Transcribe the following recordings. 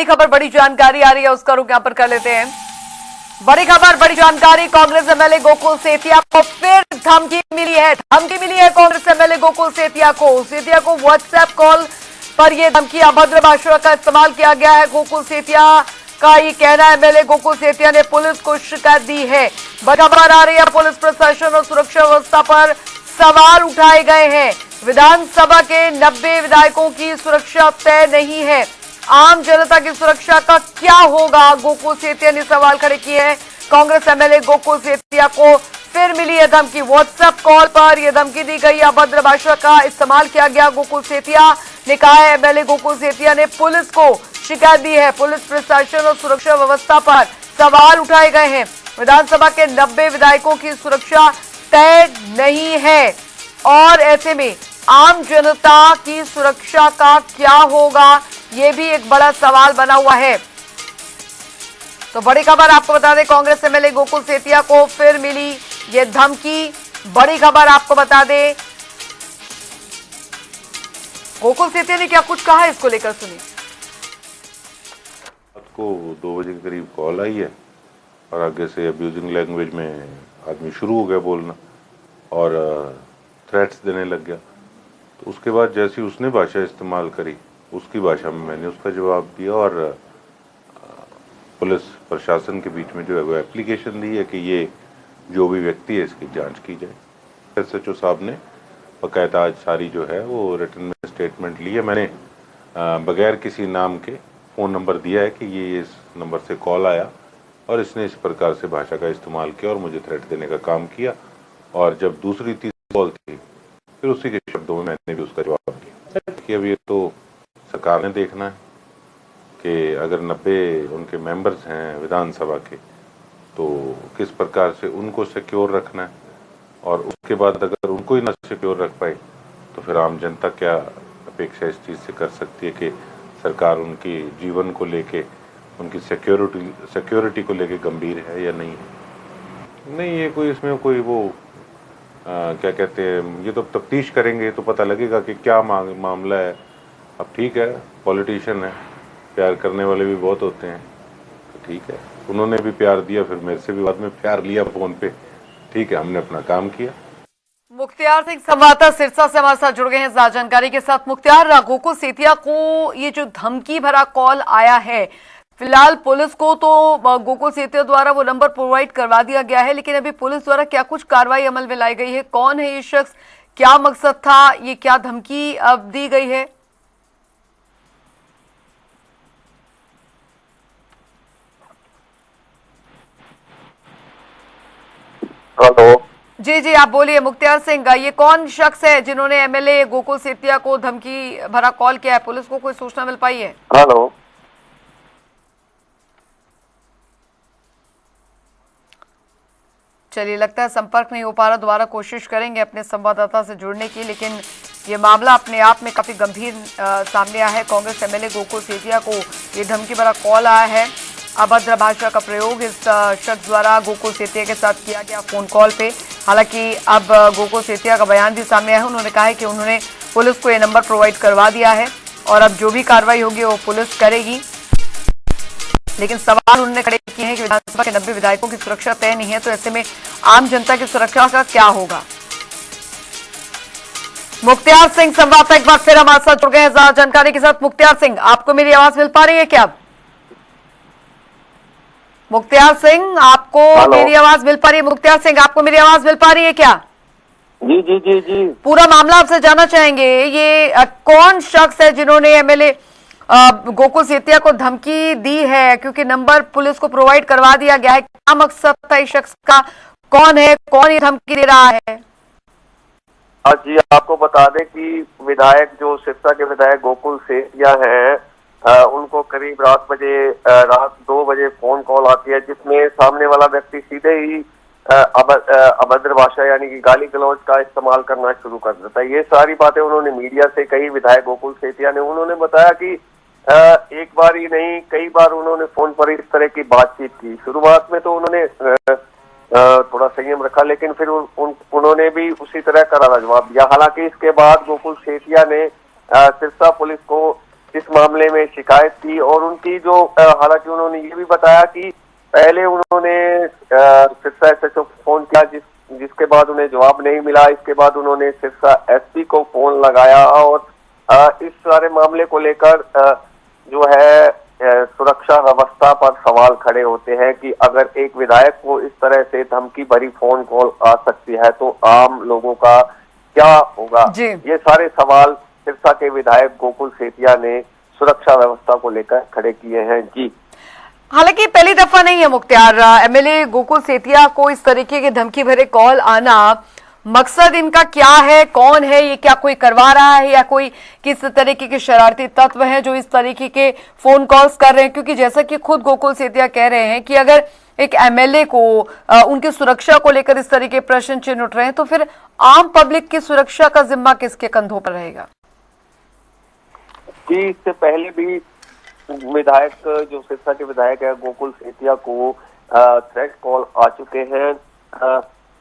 बड़ी खबर, बड़ी जानकारी आ रही है, उसका रुख यहाँ पर कर लेते हैं। बड़ी खबर, बड़ी जानकारी, कांग्रेस एमएलए गोकुल सेतिया को फिर धमकी मिली है। धमकी मिली है कांग्रेस एमएलए गोकुल सेतिया को व्हाट्सएप कॉल पर यह धमकी, अभद्र भाषा का इस्तेमाल किया गया है। गोकुल सेतिया का ये कहना है, एमएलए गोकुल सेतिया ने पुलिस को शिकायत दी है। बड़ी खबर आ रही है, पुलिस प्रशासन और सुरक्षा व्यवस्था पर सवाल उठाए गए हैं। विधानसभा के 90 विधायकों की सुरक्षा तय नहीं है, आम जनता की सुरक्षा का क्या होगा, गोकुल सेतिया ने सवाल खड़े किए हैं। कांग्रेस एमएलए गोकुल सेतिया को फिर मिली है धमकी, व्हाट्सएप कॉल पर यह धमकी दी गई, अभद्र भाषा का इस्तेमाल किया गया। गोकुल सेतिया ने कहा है, एमएलए गोकुल सेतिया ने पुलिस को शिकायत दी है। पुलिस प्रशासन और सुरक्षा व्यवस्था पर सवाल उठाए गए हैं। विधानसभा के 90 विधायकों की सुरक्षा तय नहीं है और ऐसे में आम जनता की सुरक्षा का क्या होगा, ये भी एक बड़ा सवाल बना हुआ है। तो बड़ी खबर आपको बता दें, कांग्रेस एमएलए गोकुल सेतिया को फिर मिली ये धमकी। बड़ी खबर आपको बता दें, गोकुल सेतिया ने क्या कुछ कहा है, इसको लेकर सुनिए। रात को 2 बजे के करीब कॉल आई है और आगे से अब्यूजिंग लैंग्वेज में आदमी शुरू हो गया बोलना और थ्रेट्स देने लग गया। तो उसके बाद जैसी उसने भाषा इस्तेमाल करी, उसकी भाषा में मैंने उसका जवाब दिया और पुलिस प्रशासन के बीच में जो है वो एप्लीकेशन दी है कि ये जो भी व्यक्ति है इसकी जांच की जाए। एसएचओ साहब ने बाकायदा आज सारी जो है वो रिटन में स्टेटमेंट ली है। मैंने बगैर किसी नाम के फ़ोन नंबर दिया है कि ये इस नंबर से कॉल आया और इसने इस प्रकार से भाषा का इस्तेमाल किया और मुझे थ्रेट देने का काम किया। और जब दूसरी तीसरी कॉल थी फिर उसी के शब्दों में मैंने भी उसका जवाब दिया कि अब ये तो सरकार ने देखना है कि अगर 90 उनके मेंबर्स हैं विधानसभा के तो किस प्रकार से उनको सिक्योर रखना है और उसके बाद अगर उनको ही ना सिक्योर रख पाए तो फिर आम जनता क्या अपेक्षा इस चीज़ से कर सकती है कि सरकार उनकी जीवन को लेके, उनकी सिक्योरिटी को लेके गंभीर है या नहीं है। नहीं, ये कोई इसमें कोई वो क्या कहते हैं, ये तो तफ्तीश करेंगे तो पता लगेगा कि क्या मामला है। अब ठीक है, पॉलिटिशियन है, प्यार करने वाले भी बहुत होते हैं, तो ठीक है, उन्होंने भी प्यार दिया, फिर मेरे से भी बाद में प्यार लिया फ़ोन पे, ठीक है, हमने अपना काम किया। मुख्तियार सिंह संवाददाता सिरसा से हमारे साथ जुड़ गए हैं इस जानकारी के साथ। मुख्तियार, गोकुल सेतिया को ये जो धमकी भरा कॉल आया है, फिलहाल पुलिस को तो गोकुल सेतिया द्वारा वो नंबर प्रोवाइड करवा दिया गया है, लेकिन अभी पुलिस द्वारा क्या कुछ कार्रवाई अमल में लाई गई है? कौन है ये शख्स, क्या मकसद था, ये क्या धमकी अब दी गई है? हेलो जी जी, आप बोलिए मुख्तियार सिंह, ये कौन शख्स है जिन्होंने एमएलए गोकुल सेतिया को धमकी भरा कॉल किया है? पुलिस को कोई सूचना मिल पाई है? हेलो, चलिए, लगता है संपर्क नहीं हो पा रहा, दोबारा कोशिश करेंगे अपने संवाददाता से जुड़ने की। लेकिन ये मामला अपने आप में काफी गंभीर सामने आया है। कांग्रेस एमएलए गोकुल सेतिया को ये धमकी भरा कॉल आया है, अभद्र भाषा का प्रयोग इस शख्स द्वारा गोकुल सेतिया के साथ किया गया फोन कॉल पे। हालांकि अब गोकुल सेतिया का बयान भी सामने आया है, उन्होंने कहा है कि उन्होंने पुलिस को ये नंबर प्रोवाइड करवा दिया है और अब जो भी कार्रवाई होगी वो पुलिस करेगी। लेकिन सवाल उन्होंने खड़े किए हैं कि विधानसभा के 90 विधायकों की सुरक्षा तय नहीं है, तो ऐसे में आम जनता की सुरक्षा का क्या होगा? मुख्तियार सिंह संवाददाता एक बार फिर हमारे साथ जुड़ गए हैं जानकारी के साथ। मुख्तियार सिंह, आपको मेरी आवाज मिल पा रही है क्या? मुख्तियार सिंह, आपको मेरी आवाज मिल पा रही है? मुख्तियार सिंह, आपको मेरी आवाज मिल पा रही है क्या? जी जी जी जी, पूरा मामला आपसे जानना चाहेंगे। ये कौन शख्स है जिन्होंने एमएलए गोकुल सेतिया को धमकी दी है, क्योंकि नंबर पुलिस को प्रोवाइड करवा दिया गया है? क्या मकसद था इस शख्स का, कौन है, कौन ये धमकी दे रहा है? जी, आपको बता दें कि विधायक जो सिरसा के विधायक गोकुल सेतिया हैं, उनको करीब रात 2 बजे फोन कॉल आती है जिसमें सामने वाला व्यक्ति सीधे ही अभद्र भाषा यानी कि गाली गलौज का इस्तेमाल करना शुरू कर देता है। ये सारी बातें उन्होंने मीडिया से कही। विधायक गोकुल सेतिया ने उन्होंने बताया कि एक बार ही नहीं, कई बार उन्होंने फोन पर इस तरह की बातचीत की। शुरुआत में तो उन्होंने थोड़ा संयम रखा, लेकिन फिर उन्होंने भी उसी तरह का जवाब दिया। हालांकि इसके बाद गोकुल सेतिया ने सिरसा पुलिस को इस मामले में शिकायत की और उनकी जो हालांकि उन्होंने ये भी बताया कि पहले उन्होंने सिरसा एसएचओ को फोन किया जिसके बाद उन्हें जवाब नहीं मिला। इसके बाद उन्होंने सिरसा एसपी को फोन लगाया और इस सारे मामले को लेकर जो है सुरक्षा व्यवस्था पर सवाल खड़े होते हैं कि अगर एक विधायक को इस तरह से धमकी भरी फोन कॉल आ सकती है तो आम लोगों का क्या होगा। ये सारे सवाल सिरसा के विधायक गोकुल सेतिया ने सुरक्षा व्यवस्था को लेकर खड़े किए हैं। जी, हालांकि पहली दफा नहीं है मुख्तार, एमएलए गोकुल सेतिया को इस तरीके के धमकी भरे कॉल आना। मकसद इनका क्या है, कौन है ये, क्या कोई करवा रहा है या कोई किस तरीके के शरारती तत्व हैं जो इस तरीके के फोन कॉल्स कर रहे हैं? क्योंकि जैसा कि खुद गोकुल सेतिया कह रहे हैं कि अगर एक एमएलए को उनकी सुरक्षा को लेकर इस तरीके के प्रश्न चिन्ह उठ रहे हैं तो फिर आम पब्लिक की सुरक्षा का जिम्मा किसके कंधों पर रहेगा? जी, इससे पहले भी विधायक जो सिरसा के विधायक है गोकुल सेतिया को थ्रेट कॉल आ चुके हैं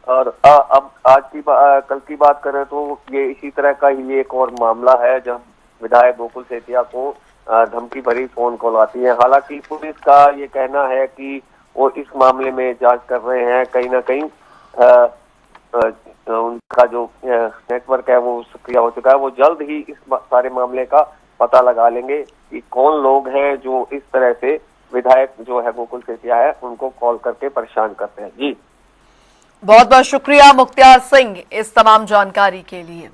और अब कल की बात करें तो ये इसी तरह का ही एक और मामला है जब विधायक गोकुल सेतिया को धमकी भरी फोन कॉल आती है। हालांकि पुलिस का ये कहना है कि वो इस मामले में जांच कर रहे हैं, कहीं ना कहीं उनका जो नेटवर्क है वो सक्रिय हो चुका है। वो जल्द ही इस सारे मामले का पता लगा लेंगे कि कौन लोग हैं जो इस तरह से विधायक जो है गोकुल सेतिया है उनको कॉल करके परेशान करते हैं। जी, बहुत बहुत शुक्रिया मुख्तार सिंह इस तमाम जानकारी के लिए।